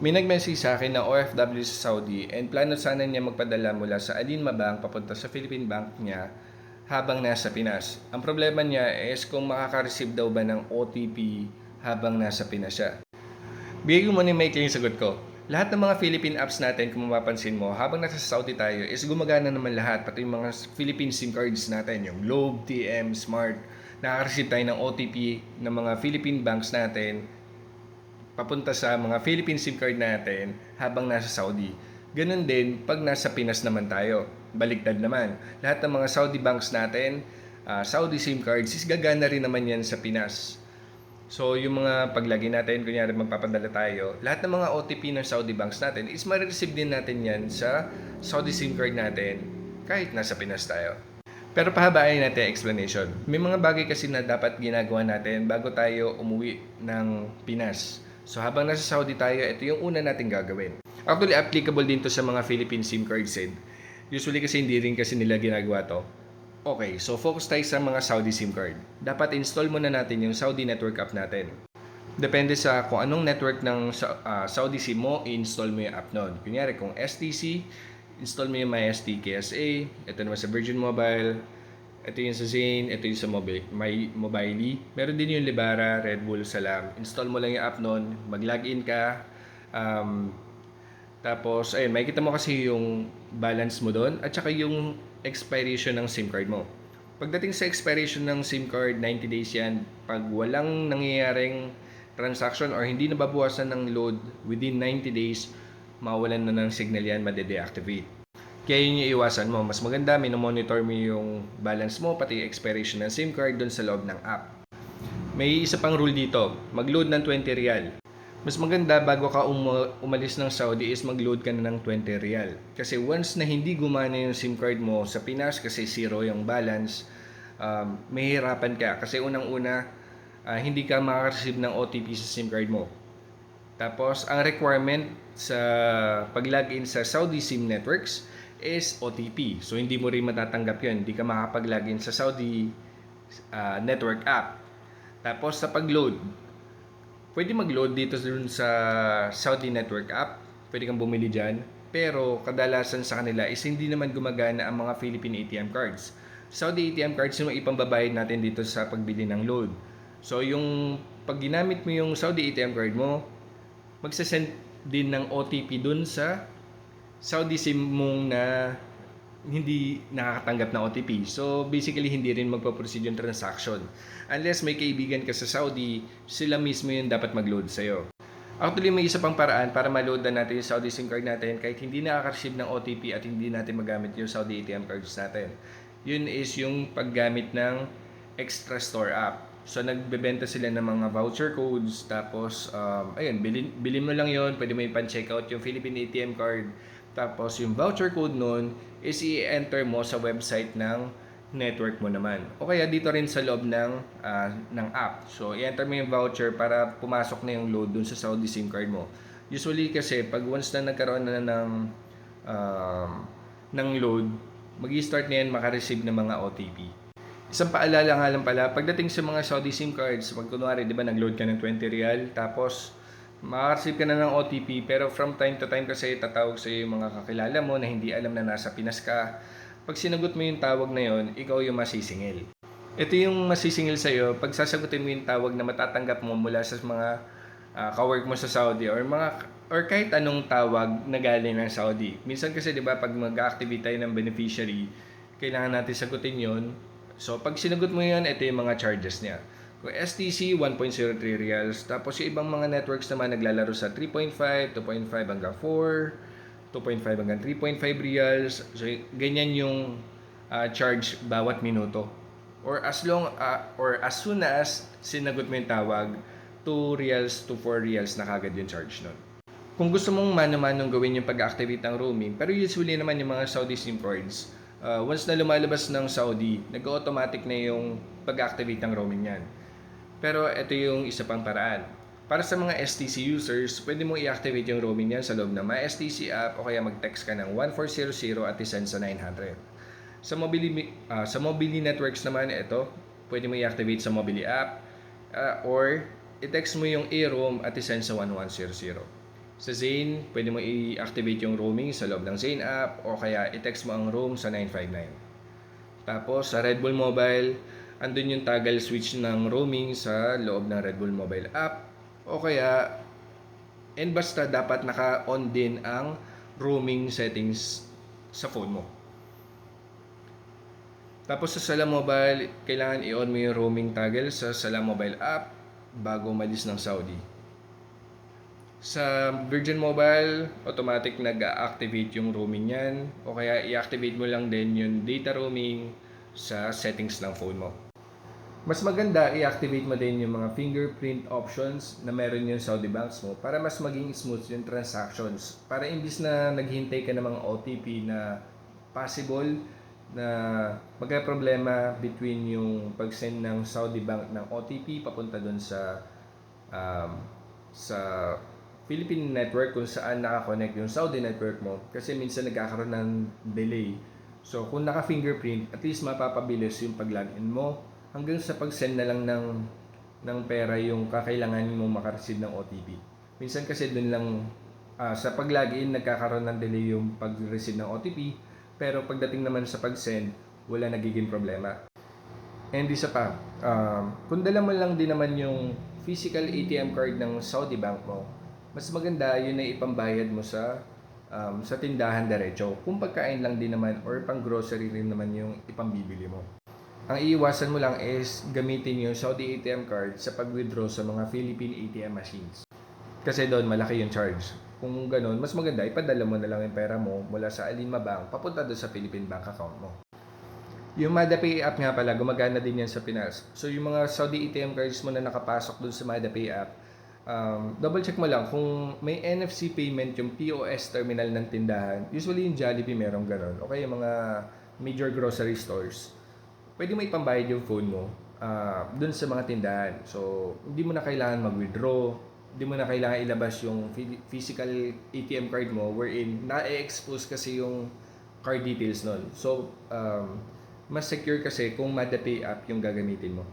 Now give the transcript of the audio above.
May nag-message sa akin na OFW sa Saudi and plano sana niya magpadala mula sa Alinma Bank papunta sa Philippine Bank niya habang nasa Pinas. Ang problema niya is kung makaka-receive daw ba ng OTP habang nasa Pinas siya. Bigay ko muna yung maikling sagot ko. Lahat ng mga Philippine apps natin, kung mapapansin mo, habang nasa Saudi tayo, is gumagana naman lahat. Pati yung mga Philippine SIM cards natin, yung Globe, TM, Smart. Nakaka-receive tayo ng OTP ng mga Philippine banks natin papunta sa mga Philippine SIM card natin habang nasa Saudi. Ganun din pag nasa Pinas naman tayo. Baliktad naman. Lahat ng mga Saudi banks natin, Saudi SIM cards, is gagana rin naman yan sa Pinas. So, yung mga paglagay natin, kunyari magpapadala tayo, lahat ng mga OTP ng Saudi banks natin is ma-receive din natin yan sa Saudi SIM card natin kahit nasa Pinas tayo. Pero pahabain natin ang explanation. May mga bagay kasi na dapat ginagawa natin bago tayo umuwi ng Pinas. So habang nasa Saudi tayo, ito yung una natin gagawin. Actually, applicable din to sa mga Philippine SIM cards. Usually kasi hindi rin kasi nila ginagawa to. Okay, so focus tayo sa mga Saudi SIM card. Dapat install muna natin yung Saudi network app natin. Depende sa kung anong network ng Saudi SIM mo, i-install mo yung app nun. Kunyari, kung STC, install mo yung MyST KSA. Ito naman sa Virgin Mobile. Ito yung sa Zain, ito yung sa Mobile. Meron din yung Libara, Red Bull, Salam. Install mo lang yung app nun, mag-login ka. Tapos, ayun, makikita mo kasi yung balance mo doon at saka yung expiration ng SIM card mo. Pagdating sa expiration ng SIM card, 90 days yan. Pag walang nangyayaring transaction or hindi nababawasan ng load within 90 days, mawalan na ng signal yan, made-deactivate. Kaya yun yung iwasan mo. Mas maganda, minomonitor mo yung balance mo, pati expiration ng SIM card doon sa loob ng app. May isa pang rule dito, mag-load ng 20 real. Mas maganda bago ka umalis ng Saudi is mag-load ka na ng 20 real. Kasi once na hindi gumana yung SIM card mo sa Pinas kasi zero yung balance, mahihirapan ka. Kasi unang-una, hindi ka makaka-receive ng OTP sa SIM card mo. Tapos, ang requirement sa pag-login sa Saudi SIM networks is OTP. So, hindi mo rin matatanggap yun. Hindi ka makapag-login sa Saudi network app. Tapos, sa pag-load, pwede mag-load dito sa Saudi network app. Pwede kang bumili dyan. Pero, kadalasan sa kanila is hindi naman gumagana ang mga Philippine ATM cards. Saudi ATM cards yung ipambabayad natin dito sa pagbili ng load. So, yung pag ginamit mo yung Saudi ATM card mo, magsasend din ng OTP dun sa Saudi SIM mong na hindi nakakatanggap ng OTP. So, basically, hindi rin magpaproceed yung transaction. Unless may kaibigan ka sa Saudi, sila mismo yung dapat mag-load sa'yo. Actually, may isa pang paraan para ma-load na natin yung Saudi SIM card natin kahit hindi nakaka-receive ng OTP at hindi natin magamit yung Saudi ATM cards natin. Yun is yung paggamit ng Extra Store app. So, nagbebenta sila ng mga voucher codes. Tapos, ayun, bilhin mo lang yon. Pwede mo yung pan-checkout yung Philippine ATM card. Tapos, yung voucher code nun is i-enter mo sa website ng network mo naman. O kaya dito rin sa loob ng app. So, i-enter mo yung voucher para pumasok na yung load dun sa Saudi SIM card mo. Usually kasi, pag once na nagkaroon na ng load, mag-i-start na yan makareceive ng mga OTP. Isang paalala nga lang pala, pagdating sa mga Saudi SIM cards, pag kunwari, di ba, nag-load ka ng 20 real, tapos makareceive ka na ng OTP, pero from time to time kasi tatawag sa yung mga kakilala mo na hindi alam na nasa Pinas ka. Pag sinagot mo yung tawag na yon, ikaw yung masisingil. Ito yung masisingil sa'yo, pag sasagutin mo yung tawag na matatanggap mo mula sa mga kawork mo sa Saudi or kahit anong tawag na galing ng Saudi. Minsan kasi, di ba, pag mag-activate tayo ng beneficiary, kailangan natin sagutin yon. So, pag sinagot mo yan, ito yung mga charges niya. Kung STC, 1.03 reals. Tapos yung ibang mga networks naman naglalaro sa 3.5, 2.5 hanggang 4, 2.5 hanggang 3.5 reals. So, ganyan yung charge bawat minuto. Or as soon as sinagot mo yung tawag, 2 reals to 4 reals na kagad yung charge nun. Kung gusto mong mano-manong gawin yung pag-activate ng roaming, pero usually naman yung mga Saudi SIM cards, once na lumalabas ng Saudi, nag-automatic na yung pag-activate ng roaming yan. Pero ito yung isa pang paraan. Para sa mga STC users, pwede mo i-activate yung roaming yan sa loob ng MySTC app o kaya mag-text ka ng 1400 at isend sa 900. Sa mobile networks naman, ito, pwede mo i-activate sa mobile app or i-text mo yung eRoam at isend sa 1100. Sa Zain, pwede mo i-activate yung roaming sa loob ng Zain app o kaya i-text mo ang roam sa 959. Tapos sa Red Bull Mobile, andun yung toggle switch ng roaming sa loob ng Red Bull Mobile app o kaya basta dapat naka-on din ang roaming settings sa phone mo. Tapos sa Sala Mobile, kailangan i-on mo yung roaming toggle sa Sala Mobile app bago umalis ng Saudi. Sa Virgin Mobile, automatic nag-activate yung roaming yan o kaya i-activate mo lang din yung data roaming sa settings ng phone mo. Mas maganda i-activate mo din yung mga fingerprint options na meron yung Saudi banks mo para mas maging smooth yung transactions. Para imbis na naghintay ka ng mga OTP na possible na magka-problema between yung pag-send ng Saudi bank ng OTP papunta dun sa Philippine network kung saan nakakonect yung Saudi network mo kasi minsan nagkakaroon ng delay. So kung naka-fingerprint, at least mapapabilis yung pag-login mo hanggang sa pag-send na lang ng pera yung kakailanganin mo makareceive ng OTP. Minsan kasi dun lang sa pag-login nagkakaroon ng delay yung pag-receive ng OTP pero pagdating naman sa pag-send, wala nagiging problema. And isa pa, kung dala mo lang din naman yung physical ATM card ng Saudi bank mo, mas maganda yun na ipambayad mo sa tindahan diretso. Kung pagkain lang din naman or pang grocery rin naman yung ipambibili mo. Ang iiwasan mo lang is gamitin yung Saudi ATM card sa pag-withdraw sa mga Philippine ATM machines. Kasi doon malaki yung charge. Kung ganun, mas maganda ipadala mo na lang yung pera mo mula sa Alinma Bank papunta doon sa Philippine bank account mo. Yung MadaPay app nga pala, gumagana din yan sa Pinas. So yung mga Saudi ATM cards mo na nakapasok doon sa MadaPay app, double check mo lang kung may NFC payment yung POS terminal ng tindahan. Usually yung Jollibee merong ganun. O kaya yung mga major grocery stores. Pwede mo ipambayad yung phone mo doon sa mga tindahan. So hindi mo na kailangan mag-withdraw. Hindi mo na kailangan ilabas yung physical ATM card mo wherein na-expose kasi yung card details nun. So mas secure kasi kung MadaPay app yung gagamitin mo.